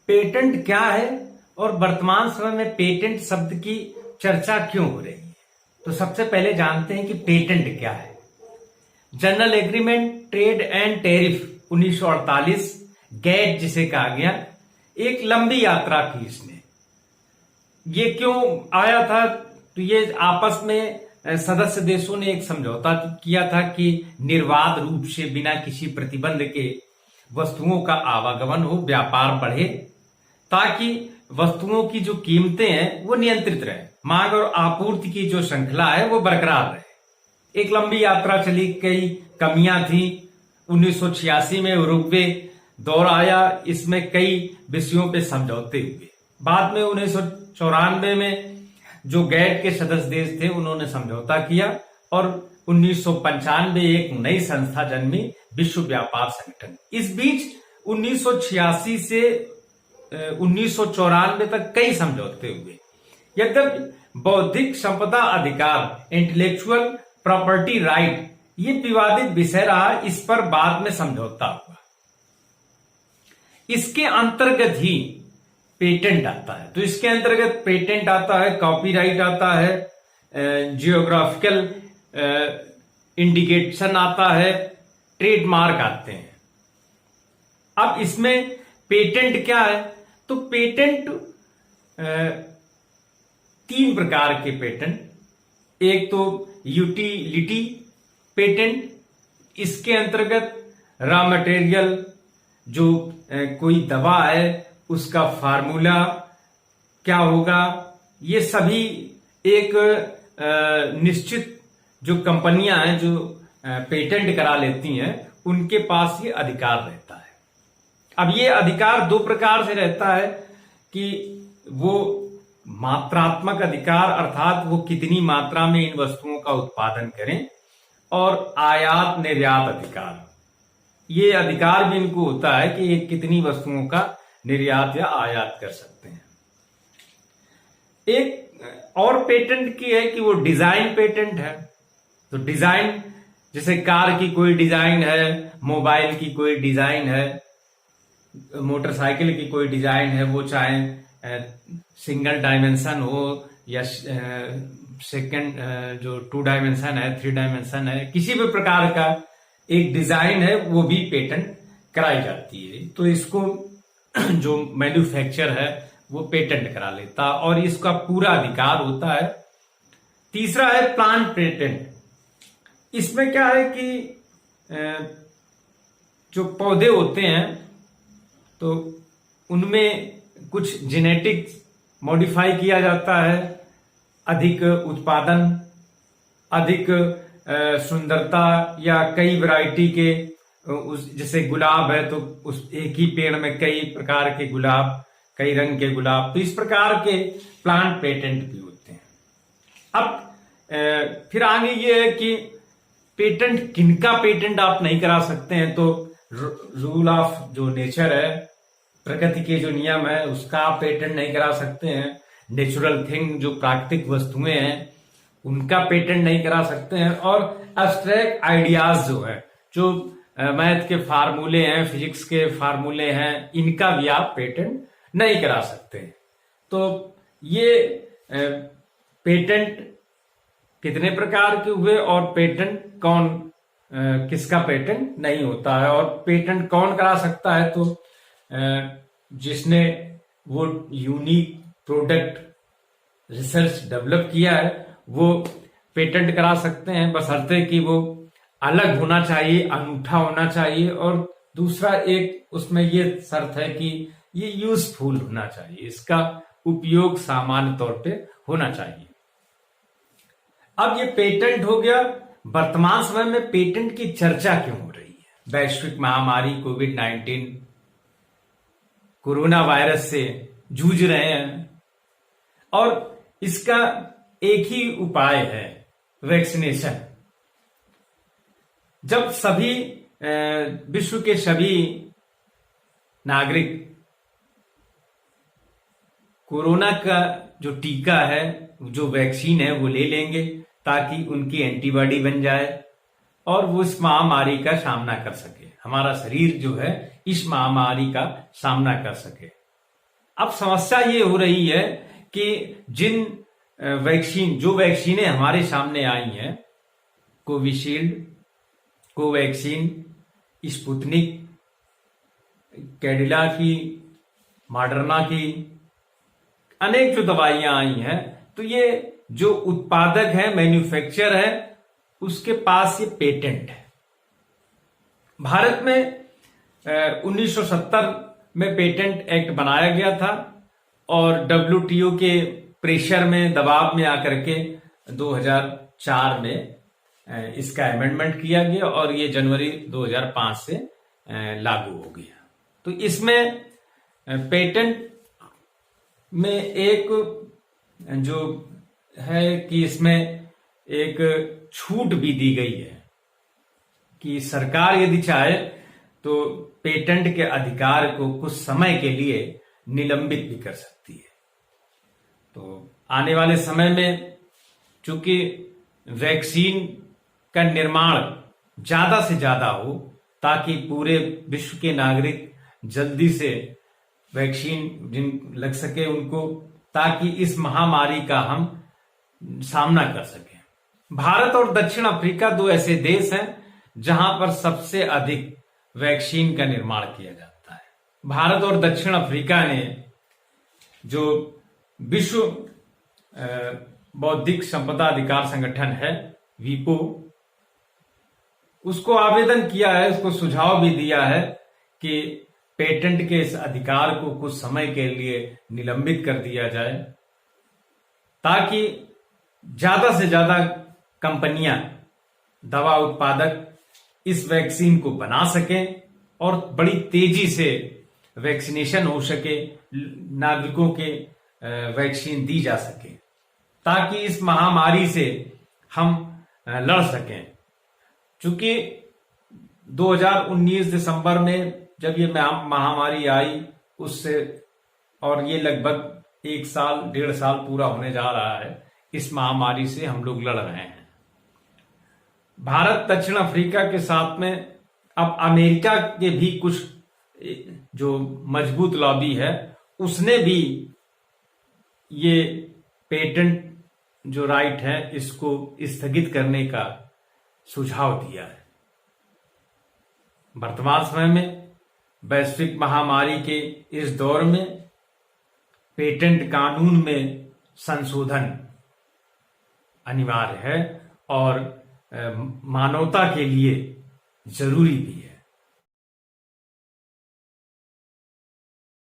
Patent क्या है और वर्तमान समय में पेटेंट शब्द की चर्चा क्यों हो रही है। तो सबसे पहले जानते हैं कि पेटेंट क्या है। General agreement trade and tariff 1948 GATT जिसे कहा गया, एक लंबी यात्रा की इसने। ये क्यों आया था? तो ये आपस में सदस्य देशों ने एक समझौता किया था कि निर्बाध रूप से बिना किसी प्रतिबंध के वस्तुओं का आवागमन हो, व्यापार बढ़े, ताकि वस्तुओं की जो कीमतें हैं वो नियंत्रित रहे, मांग और आपूर्ति की जो श्रृंखला है वो बरकरार रहे। एक लंबी यात्रा चली, कई कमियां थी। 1986 में उरुग्वे दौर आया, इसमें कई विषयों पे समझौते हुए। बाद में 1994 में जो गैट के सदस्य देश थे उन्होंने समझौता किया और 1995 एक नई संस्था जन्मी, विश्व व्यापार संगठन। इस बीच 1986 से 1994 तक कई समझौते हुए। यद्यपि बौद्धिक संपदा अधिकार, इंटेलेक्चुअल प्रॉपर्टी राइट, ये विवादित विषय रहा, इस पर बाद में समझौता हुआ। इसके अंतर्गत ही पेटेंट आता है। तो इसके अंतर्गत पेटेंट आता है, कॉपीराइट आता है, जियोग्राफिकल इंडिकेशन आता है, ट्रेडमार्क आते हैं। अब इसमें पेटेंट क्या है? तो पेटेंट 3 प्रकार के पेटेंट। एक तो यूटिलिटी पेटेंट, इसके अंतर्गत रॉ मटेरियल, जो कोई दवा है उसका फार्मूला क्या होगा, ये सभी एक निश्चित जो कंपनियां हैं जो पेटेंट करा लेती हैं उनके पास ये अधिकार रहता है। अब ये अधिकार 2 प्रकार से रहता है कि वो मात्रात्मक अधिकार, अर्थात वो कितनी मात्रा में इन वस्तुओं का उत्पादन करें, और आयात निर्यात अधिकार। ये अधिकार भी इनको होता है कि ये कितनी वस्तुओं का निर्यात या आयात कर सकते हैं। एक और पेटेंट की है कि वो डिजाइन पेटेंट है। तो डिजाइन, जैसे कार की कोई डिजाइन है, मोबाइल की कोई डिजाइन है, मोटरसाइकिल की कोई डिजाइन है, वो चाहे सिंगल डायमेंशन हो या सेकंड जो 2 डायमेंशन है, 3 डायमेंशन है, किसी भी प्रकार का एक डिजाइन है, वो भी पेटेंट कराई जाती है। तो इसको जो मैन्युफैक्चर है वो पेटेंट करा लेता और इसका पूरा अधिकार होता है। तीसरा है प्लांट पेटेंट। इसमें क्या है कि जो पौधे होते हैं तो उनमें कुछ जेनेटिक मॉडिफाई किया जाता है, अधिक उत्पादन, अधिक सुंदरता, या कई वैरायटी के जैसे गुलाब है तो उस एक ही पेड़ में कई प्रकार के गुलाब, कई रंग के गुलाब, तो इस प्रकार के प्लांट पेटेंट भी होते हैं। अब फिर आगे ये है कि पेटेंट किनका पेटेंट आप नहीं करा सकते हैं। तो रूल ऑफ जो नेचर है, प्रकृति के जो नियम है, उसका आप पेटेंट नहीं करा सकते हैं। नेचुरल थिंग, जो प्राकृतिक वस्तुएं हैं, उनका पेटेंट नहीं करा सकते हैं। और एब्स्ट्रैक्ट आइडियाज जो है, जो मैथ के फार्मूले हैं, फिजिक्स के फार्मूले हैं, इनका भी आप पेटेंट नहीं करा सकते। तो ये पेटेंट कितने प्रकार के हुए और पेटेंट कौन किसका पेटेंट नहीं होता है, और पेटेंट कौन करा सकता है? तो जिसने वो यूनिक प्रोडक्ट रिसर्च डेवलप किया है वो पेटेंट करा सकते हैं, बशर्ते कि वो अलग होना चाहिए, अनूठा होना चाहिए, और दूसरा एक उसमें ये शर्त है कि ये यूजफुल होना चाहिए, इसका उपयोग सामान्य तौर पे होना चाहिए। अब ये पेटेंट हो गया। वर्तमान समय में पेटेंट की चर्चा क्यों हो रही है? वैश्विक महामारी कोविड-19 कोरोना वायरस से जूझ रहे हैं और इसका एक ही उपाय है, वैक्सीनेशन। जब सभी विश्व के सभी नागरिक कोरोना का जो टीका है, जो वैक्सीन है, वो ले लेंगे ताकि उनकी एंटीबॉडी बन जाए और वो इस महामारी का सामना कर सके, हमारा शरीर जो है इस महामारी का सामना कर सके। अब समस्या ये हो रही है कि जिन जो वैक्सीनें हमारे सामने आई हैं, कोविशील्ड, कोवैक्सीन, स्पुतनिक, कैडिला की, मॉडर्ना की, अनेक जो दवाइयां आई हैं, तो ये जो उत्पादक है, मैन्युफैक्चर है, उसके पास ये पेटेंट है। भारत में 1970 में पेटेंट एक्ट बनाया गया था और WTO के प्रेशर में, दबाव में आकर के 2004 में इसका अमेंडमेंट किया गया और ये जनवरी 2005 से लागू हो गया। तो इसमें पेटेंट में एक जो है कि इसमें एक छूट भी दी गई है कि सरकार यदि चाहे तो पेटेंट के अधिकार को कुछ समय के लिए निलंबित भी कर सकती है। तो आने वाले समय में चूंकि वैक्सीन का निर्माण ज्यादा से ज्यादा हो ताकि पूरे विश्व के नागरिक जल्दी से वैक्सीन जिन लग सके उनको, ताकि इस महामारी का हम सामना कर सकें। भारत और दक्षिण अफ्रीका दो ऐसे देश हैं जहां पर सबसे अधिक वैक्सीन का निर्माण किया जाता है। भारत और दक्षिण अफ्रीका ने जो विश्व बौद्धिक संपदा अधिकार संगठन है, वीपो, उसको आवेदन किया है, उसको सुझाव भी दिया है कि पेटेंट के इस अधिकार को कुछ समय के लिए निलंबित कर दिया जाए ताकि ज्यादा से ज्यादा कंपनियां, दवा उत्पादक इस वैक्सीन को बना सकें और बड़ी तेजी से वैक्सीनेशन हो सके, नागरिकों के वैक्सीन दी जा सके ताकि इस महामारी से हम लड़ सकें। चूंकि 2019 दिसंबर में जब ये महामारी आई उससे, और ये लगभग 1 साल 1.5 साल पूरा होने जा रहा है, इस महामारी से हम लोग लड़ रहे हैं। भारत दक्षिण अफ्रीका के साथ में अब अमेरिका के भी कुछ जो मजबूत लॉबी है उसने भी ये पेटेंट जो राइट है इसको स्थगित करने का सुझाव दिया है। वर्तमान समय में वैश्विक महामारी के इस दौर में पेटेंट कानून में संशोधन अनिवार्य है और मानवता के लिए जरूरी भी है।